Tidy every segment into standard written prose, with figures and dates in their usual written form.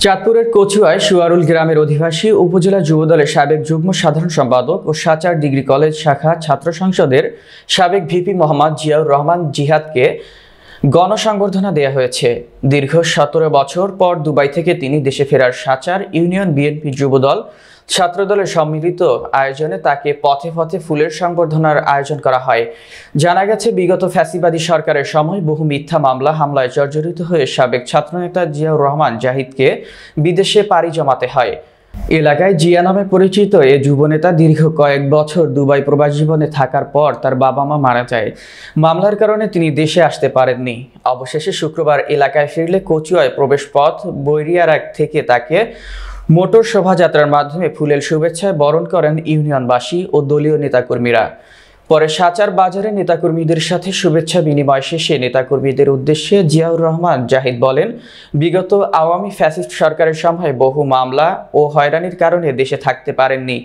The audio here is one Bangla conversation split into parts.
চাঁদপুরের কচুয়ায় সুয়ারুল গ্রামের অধিবাসী উপজেলা যুবদলের সাবেক যুগ্ম সাধারণ সম্পাদক ও সাচার ডিগ্রি কলেজ শাখা ছাত্র সংসদের সাবেক ভিপি মোহাম্মদ জিয়াউর রহমান জিহাদকে গণসংবর্ধনা দেয়া হয়েছে। দীর্ঘ 17 বছর পর দুবাই থেকে তিনি দেশে ফেরার সাচার ইউনিয়ন বিএনপি যুবদল ছাত্রদলের সম্মিলিত আয়োজনে তাকে পথে পথে ফুলের সংবর্ধনার আয়োজন করা হয়। জানা গেছে, বিগত ফ্যাসিবাদী সরকারের সময় বহু মিথ্যা হামলায় জর্জরিত হয়ে সাবেক ছাত্রনেতা জিয়াউর রহমান জাহিদকে বিদেশে পাড়ি জমাতে হয়। এলাকায় জিয়া নামে পরিচিত এ যুবনেতা দীর্ঘ কয়েক বছর দুবাই প্রবাস জীবনে থাকার পর তার বাবা মা মারা যায়। মামলার কারণে তিনি দেশে আসতে পারেননি। অবশেষে শুক্রবার এলাকায় ফিরলে কচুয়ায় প্রবেশ পথ বৈরিয়ারা থেকে তাকে মোটর শোভাযাত্রার মাধ্যমে ফুলের শুভেচ্ছায় বরণ করেন ইউনিয়নবাসী ও দলীয় নেতাকর্মীরা। পরে সাচার বাজারে নেতাকর্মীদের সাথে শুভেচ্ছা বিনিময় শেষে নেতাকর্মীদের উদ্দেশ্যে জিয়াউর রহমান জাহিদ বলেন, বিগত আওয়ামী ফ্যাসিস্ট সরকারের সময় বহু মামলা ও হয়রানির কারণে দেশে থাকতে পারেননি।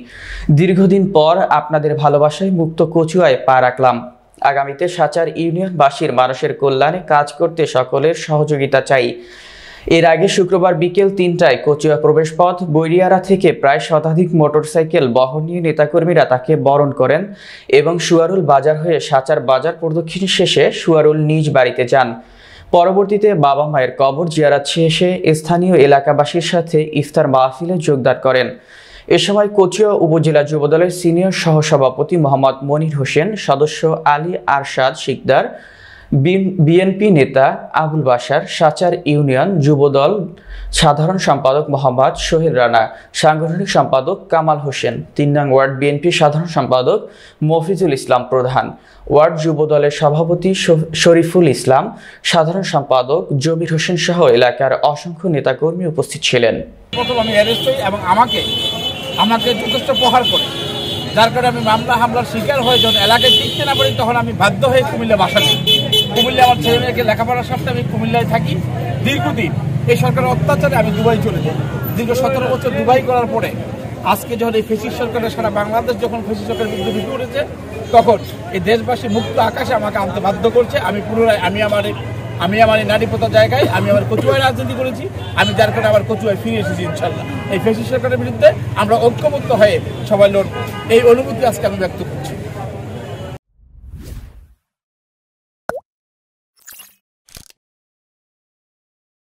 দীর্ঘদিন পর আপনাদের ভালোবাসায় মুক্ত কচুয়ায় পা রাখলাম। আগামীতে সাচার ইউনিয়নবাসীর মানুষের কল্যাণে কাজ করতে সকলের সহযোগিতা চাই। এর আগে শুক্রবার বিকেল 3টায় কচুয়া প্রবেশপথ বৈরিয়ারা থেকে প্রায় শতাধিক মোটরসাইকেল বহন নিয়ে নেতাকর্মীরা তাকে বরণ করেন এবং সুয়ারুল বাজার হয়ে সাচার বাজার প্রদক্ষিণ শেষে সুয়ারুল নিজ বাড়িতে যান। পরবর্তীতে বাবা মায়ের কবর জিয়ারত শেষে স্থানীয় এলাকাবাসীর সাথে ইফতার মাহফিলে যোগদান করেন। এ সময় কচুয়া উপজেলা যুবদলের সিনিয়র সহসভাপতি মোহাম্মদ মনির হোসেন, সদস্য আলী আরশাদ শিকদার, বিএনপি নেতা আবুল বাশার, সাচার ইউনিয়ন যুবদল সাধারণ সম্পাদক মোহাম্মদ সোহেল রানা, সাংগঠনিক সম্পাদক কামাল হোসেন, 3 নং ওয়ার্ড বিএনপি সাধারণ সম্পাদক মফিজুল ইসলাম প্রধান, ওয়ার্ড যুবদলের সভাপতি শরীফুল ইসলাম, সাধারণ সম্পাদক জমির হোসেন সহ এলাকার অসংখ্য নেতাকর্মী উপস্থিত ছিলেন। প্রথম আমি অ্যারেস্ট হই এবং আমাকে যথেষ্ট প্রহার করে, যার কারণে আমি হামলার শিকার হয়ে যখন এলাকায় টিকতে না পারি তখন আমি বাধ্য হয়ে কুমিল্লা বাসা করি। কুমিল্লা আমার ছেলে মেয়েকে লেখাপড়ার সাথে আমি কুমিল্লায় থাকি। দীর্ঘদিন এই সরকারের অত্যাচারে আমি দুবাই চলে যাই। দীর্ঘ 17 বছর দুবাই করার পরে আজকে যখন এই ফেসিস্ট সরকারের সারা বাংলাদেশ যখন ফেসিস্ট সরকারের বিরুদ্ধে বিপি উঠেছে, তখন এই দেশবাসী মুক্ত আকাশে আমাকে আনতে বাধ্য করছে। আমি পুনরায় আমি আমার এই নারীপতার জায়গায় আমি আমার কচুয়ায় রাজনীতি করেছি। আমি যার কারণে আবার কচুয়ায় ফিরে এসেছি ইনশাল্লাহ। এই ফেসিস্ট সরকারের বিরুদ্ধে আমরা ঐক্যবদ্ধ হয়ে সবাই লড়ব, এই অনুভূতি আজকে আমি ব্যক্ত করছি।